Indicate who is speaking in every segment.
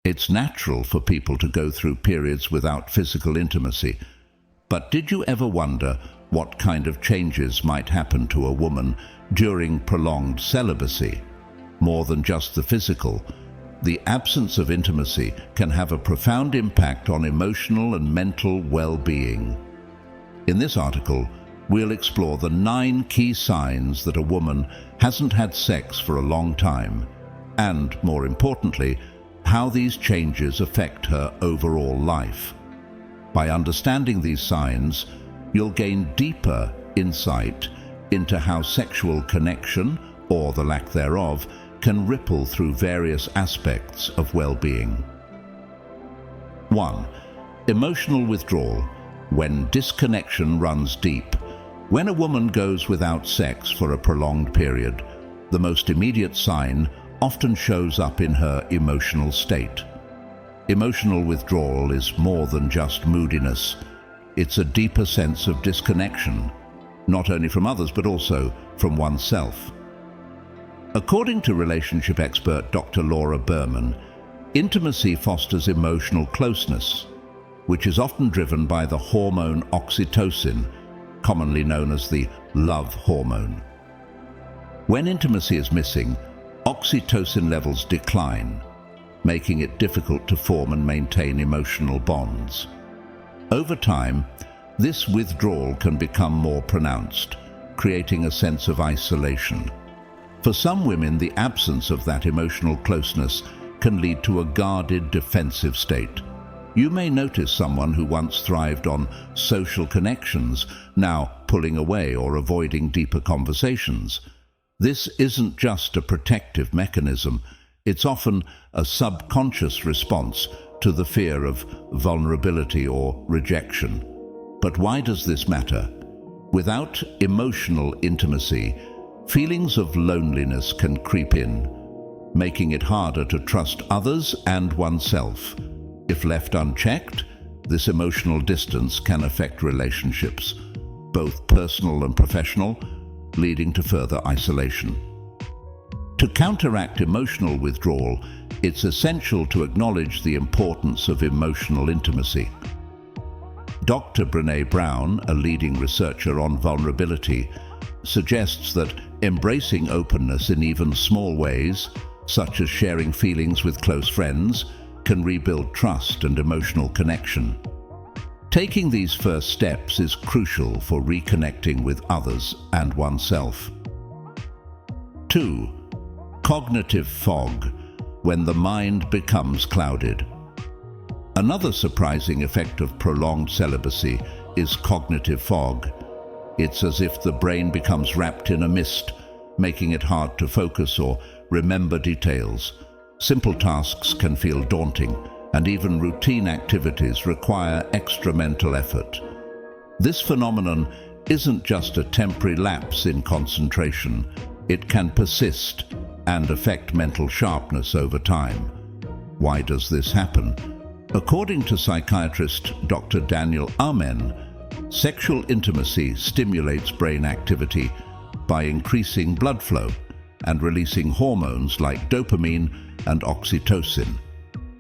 Speaker 1: It's natural for people to go through periods without physical intimacy, but did you ever wonder what kind of changes might happen to a woman during prolonged celibacy? More than just the physical, the absence of intimacy can have a profound impact on emotional and mental well-being. In this article, we'll explore the 9 key signs that a woman hasn't had sex for a long time, and, more importantly, how these changes affect her overall life. By understanding these signs, you'll gain deeper insight into how sexual connection, or the lack thereof, can ripple through various aspects of well-being. 1. Emotional withdrawal, when disconnection runs deep. When a woman goes without sex for a prolonged period, the most immediate sign often shows up in her emotional state. Emotional withdrawal is more than just moodiness. It's a deeper sense of disconnection, not only from others but also from oneself. According to relationship expert Dr. Laura Berman, intimacy fosters emotional closeness, which is often driven by the hormone oxytocin, commonly known as the love hormone. When intimacy is missing, oxytocin levels decline, making it difficult to form and maintain emotional bonds. Over time, this withdrawal can become more pronounced, creating a sense of isolation. For some women, the absence of that emotional closeness can lead to a guarded, defensive state. You may notice someone who once thrived on social connections now pulling away or avoiding deeper conversations. This isn't just a protective mechanism, it's often a subconscious response to the fear of vulnerability or rejection. But why does this matter? Without emotional intimacy, feelings of loneliness can creep in, making it harder to trust others and oneself. If left unchecked, this emotional distance can affect relationships, both personal and professional, leading to further isolation. To counteract emotional withdrawal, it's essential to acknowledge the importance of emotional intimacy. Dr. Brené Brown, a leading researcher on vulnerability, suggests that embracing openness in even small ways, such as sharing feelings with close friends, can rebuild trust and emotional connection. Taking these first steps is crucial for reconnecting with others and oneself. 2. Cognitive fog, when the mind becomes clouded. Another surprising effect of prolonged celibacy is cognitive fog. It's as if the brain becomes wrapped in a mist, making it hard to focus or remember details. Simple tasks can feel daunting, and even routine activities require extra mental effort. This phenomenon isn't just a temporary lapse in concentration. It can persist and affect mental sharpness over time. Why does this happen? According to psychiatrist Dr. Daniel Amen, sexual intimacy stimulates brain activity by increasing blood flow and releasing hormones like dopamine and oxytocin.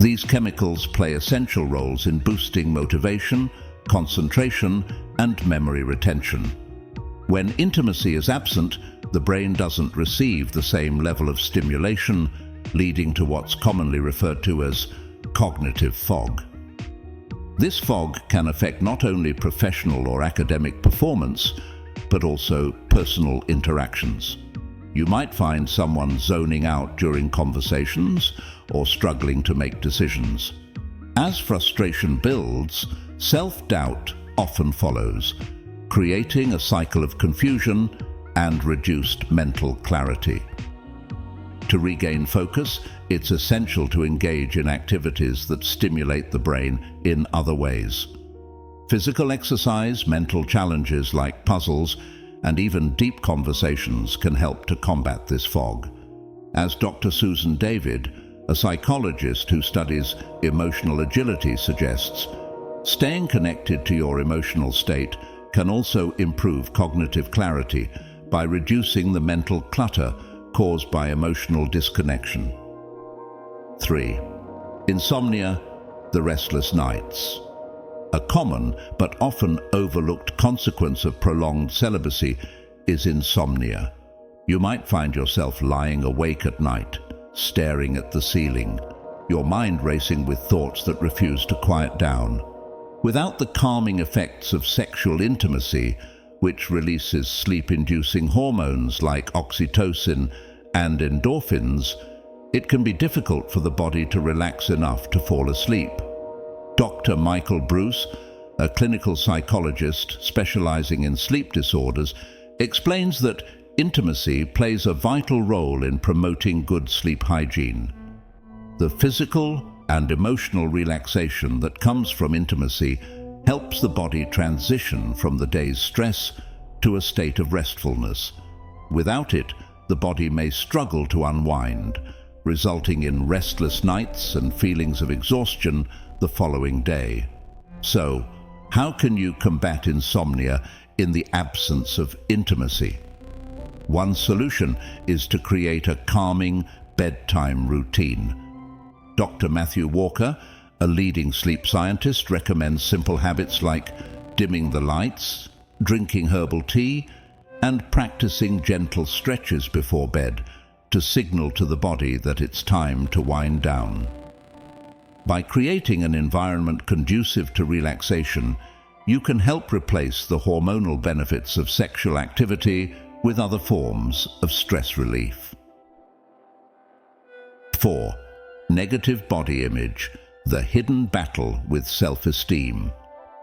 Speaker 1: These chemicals play essential roles in boosting motivation, concentration, and memory retention. When intimacy is absent, the brain doesn't receive the same level of stimulation, leading to what's commonly referred to as cognitive fog. This fog can affect not only professional or academic performance, but also personal interactions. You might find someone zoning out during conversations or struggling to make decisions. As frustration builds, self-doubt often follows, creating a cycle of confusion and reduced mental clarity. To regain focus, it's essential to engage in activities that stimulate the brain in other ways. Physical exercise, mental challenges like puzzles, and even deep conversations can help to combat this fog. As Dr. Susan David, a psychologist who studies emotional agility, suggests, staying connected to your emotional state can also improve cognitive clarity by reducing the mental clutter caused by emotional disconnection. 3. Insomnia, the restless nights. A common but often overlooked consequence of prolonged celibacy is insomnia. You might find yourself lying awake at night, staring at the ceiling, your mind racing with thoughts that refuse to quiet down. Without the calming effects of sexual intimacy, which releases sleep-inducing hormones like oxytocin and endorphins, it can be difficult for the body to relax enough to fall asleep. Dr. Michael Bruce, a clinical psychologist specializing in sleep disorders, explains that intimacy plays a vital role in promoting good sleep hygiene. The physical and emotional relaxation that comes from intimacy helps the body transition from the day's stress to a state of restfulness. Without it, the body may struggle to unwind, resulting in restless nights and feelings of exhaustion the following day. So, how can you combat insomnia in the absence of intimacy? One solution is to create a calming bedtime routine. Dr. Matthew Walker, a leading sleep scientist, recommends simple habits like dimming the lights, drinking herbal tea, and practicing gentle stretches before bed to signal to the body that it's time to wind down. By creating an environment conducive to relaxation, you can help replace the hormonal benefits of sexual activity with other forms of stress relief. 4. Negative body image, the hidden battle with self-esteem.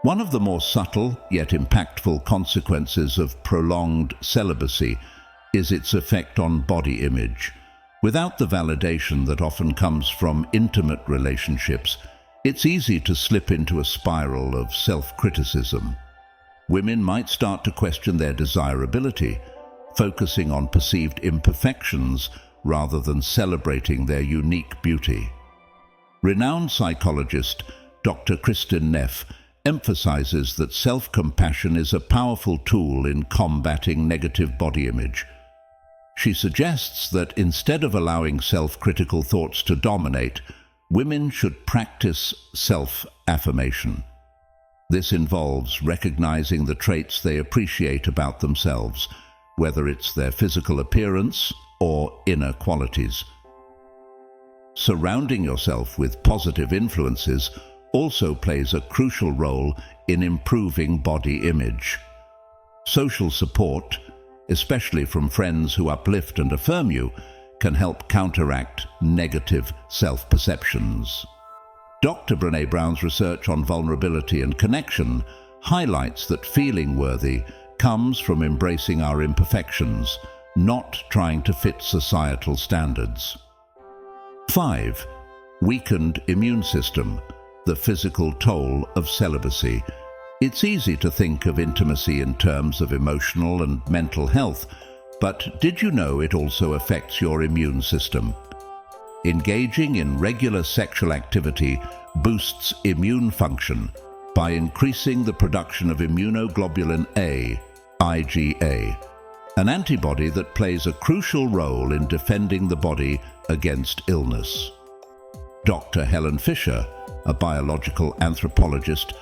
Speaker 1: One of the more subtle yet impactful consequences of prolonged celibacy is its effect on body image. Without the validation that often comes from intimate relationships, it's easy to slip into a spiral of self-criticism. Women might start to question their desirability, focusing on perceived imperfections rather than celebrating their unique beauty. Renowned psychologist Dr. Kristin Neff emphasizes that self-compassion is a powerful tool in combating negative body image. She suggests that instead of allowing self-critical thoughts to dominate, women should practice self-affirmation. This involves recognizing the traits they appreciate about themselves, whether it's their physical appearance or inner qualities. Surrounding yourself with positive influences also plays a crucial role in improving body image. Social support, especially from friends who uplift and affirm you, can help counteract negative self-perceptions. Dr. Brené Brown's research on vulnerability and connection highlights that feeling worthy comes from embracing our imperfections, not trying to fit societal standards. 5. Weakened immune system, the physical toll of celibacy. It's easy to think of intimacy in terms of emotional and mental health, but did you know it also affects your immune system? Engaging in regular sexual activity boosts immune function by increasing the production of immunoglobulin A, IgA, an antibody that plays a crucial role in defending the body against illness. Dr. Helen Fisher, a biological anthropologist,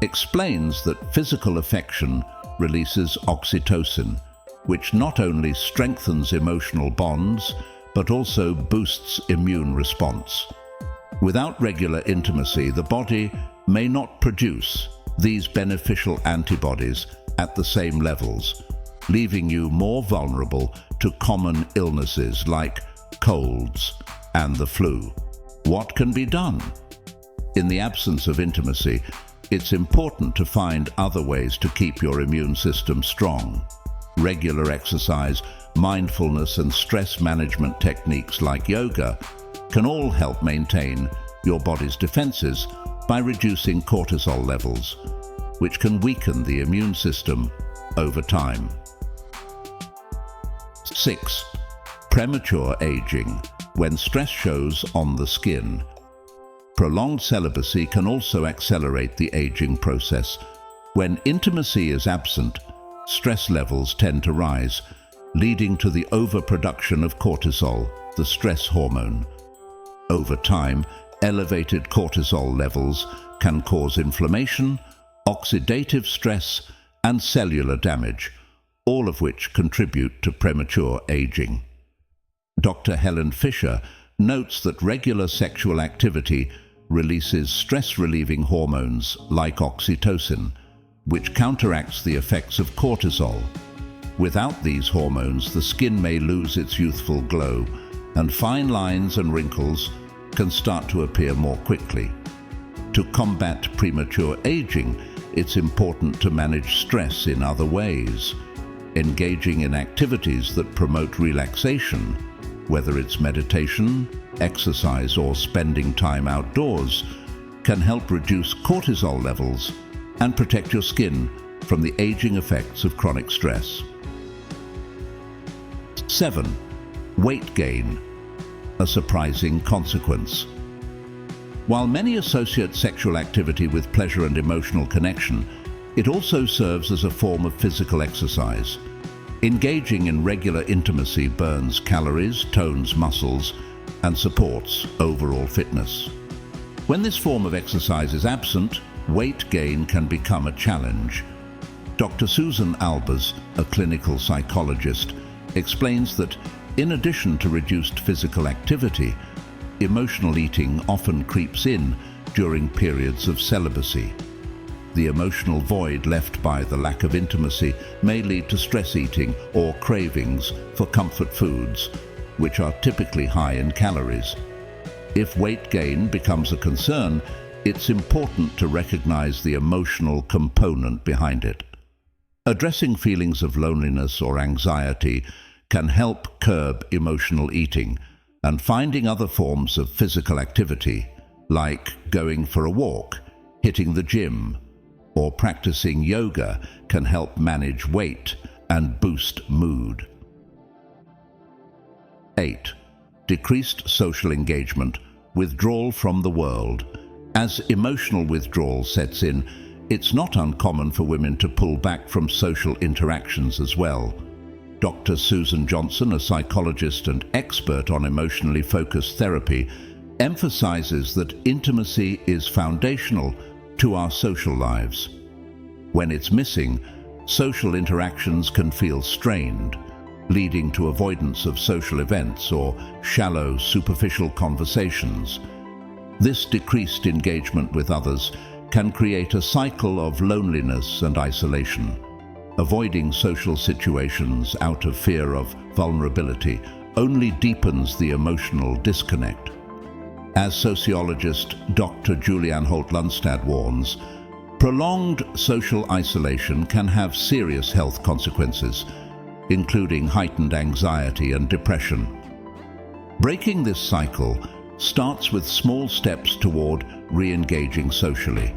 Speaker 1: explains that physical affection releases oxytocin, which not only strengthens emotional bonds, but also boosts immune response. Without regular intimacy, the body may not produce these beneficial antibodies at the same levels, leaving you more vulnerable to common illnesses like colds and the flu. What can be done? In the absence of intimacy, it's important to find other ways to keep your immune system strong. Regular exercise, mindfulness, and stress management techniques like yoga can all help maintain your body's defenses by reducing cortisol levels, which can weaken the immune system over time. 6. Premature aging, when stress shows on the skin. Prolonged celibacy can also accelerate the aging process. When intimacy is absent, stress levels tend to rise, leading to the overproduction of cortisol, the stress hormone. Over time, elevated cortisol levels can cause inflammation, oxidative stress, and cellular damage, all of which contribute to premature aging. Dr. Helen Fisher notes that regular sexual activity releases stress-relieving hormones like oxytocin, which counteracts the effects of cortisol. Without these hormones, the skin may lose its youthful glow, and fine lines and wrinkles can start to appear more quickly. To combat premature aging, it's important to manage stress in other ways. Engaging in activities that promote relaxation, whether it's meditation, exercise, or spending time outdoors, can help reduce cortisol levels and protect your skin from the aging effects of chronic stress. 7. Weight gain, a surprising consequence. While many associate sexual activity with pleasure and emotional connection, it also serves as a form of physical exercise. Engaging in regular intimacy burns calories, tones muscles, and supports overall fitness. When this form of exercise is absent, weight gain can become a challenge. Dr. Susan Albers, a clinical psychologist, explains that in addition to reduced physical activity, emotional eating often creeps in during periods of celibacy. The emotional void left by the lack of intimacy may lead to stress eating or cravings for comfort foods, which are typically high in calories. If weight gain becomes a concern, it's important to recognize the emotional component behind it. Addressing feelings of loneliness or anxiety can help curb emotional eating, and finding other forms of physical activity, like going for a walk, hitting the gym, or practicing yoga, can help manage weight and boost mood. 8. Decreased social engagement, withdrawal from the world. As emotional withdrawal sets in, it's not uncommon for women to pull back from social interactions as well. Dr. Susan Johnson, a psychologist and expert on emotionally focused therapy, emphasizes that intimacy is foundational to our social lives. When it's missing, social interactions can feel strained, leading to avoidance of social events or shallow, superficial conversations. This decreased engagement with others can create a cycle of loneliness and isolation. Avoiding social situations out of fear of vulnerability only deepens the emotional disconnect. As sociologist Dr. Julianne Holt-Lunstad warns, prolonged social isolation can have serious health consequences, including heightened anxiety and depression. Breaking this cycle starts with small steps toward re-engaging socially.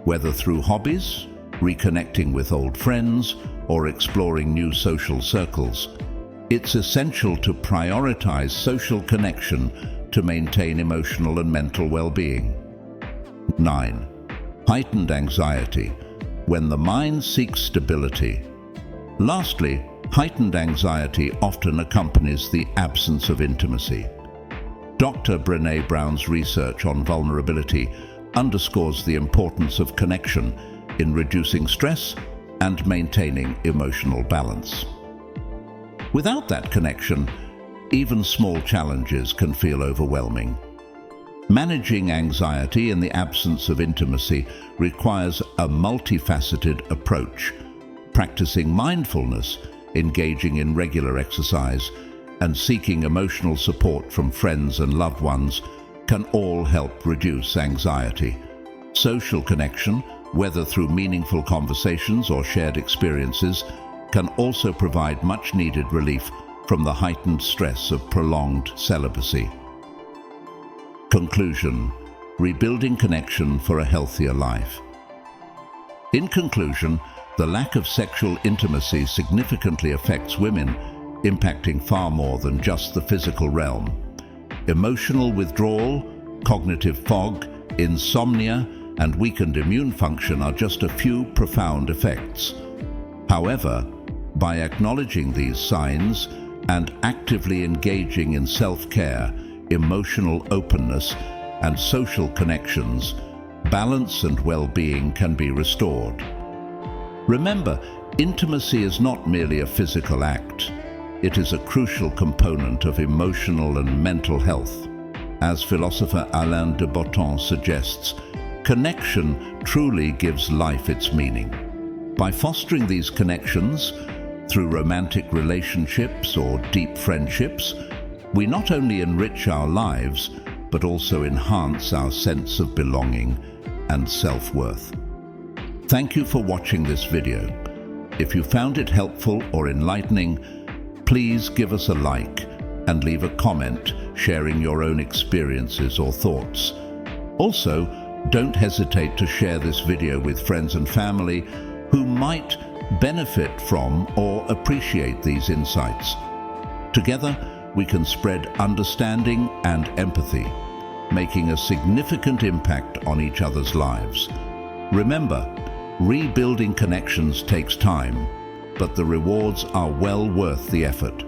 Speaker 1: Whether through hobbies, reconnecting with old friends, or exploring new social circles, it's essential to prioritize social connection to maintain emotional and mental well-being. 9. Heightened anxiety, when the mind seeks stability. Lastly, heightened anxiety often accompanies the absence of intimacy. Dr. Brené Brown's research on vulnerability underscores the importance of connection in reducing stress and maintaining emotional balance. Without that connection, even small challenges can feel overwhelming. Managing anxiety in the absence of intimacy requires a multifaceted approach. Practicing mindfulness, engaging in regular exercise, and seeking emotional support from friends and loved ones can all help reduce anxiety. Social connection, whether through meaningful conversations or shared experiences, can also provide much-needed relief from the heightened stress of prolonged celibacy. Conclusion: rebuilding connection for a healthier life. In conclusion, the lack of sexual intimacy significantly affects women, impacting far more than just the physical realm. Emotional withdrawal, cognitive fog, insomnia, and weakened immune function are just a few profound effects. However, by acknowledging these signs and actively engaging in self-care, emotional openness, and social connections, balance and well-being can be restored. Remember, intimacy is not merely a physical act. It is a crucial component of emotional and mental health. As philosopher Alain de Botton suggests, connection truly gives life its meaning. By fostering these connections, through romantic relationships or deep friendships, we not only enrich our lives, but also enhance our sense of belonging and self-worth. Thank you for watching this video. If you found it helpful or enlightening, please give us a like and leave a comment sharing your own experiences or thoughts. Also, don't hesitate to share this video with friends and family who might benefit from or appreciate these insights. Together, we can spread understanding and empathy, making a significant impact on each other's lives. Remember, rebuilding connections takes time, but the rewards are well worth the effort.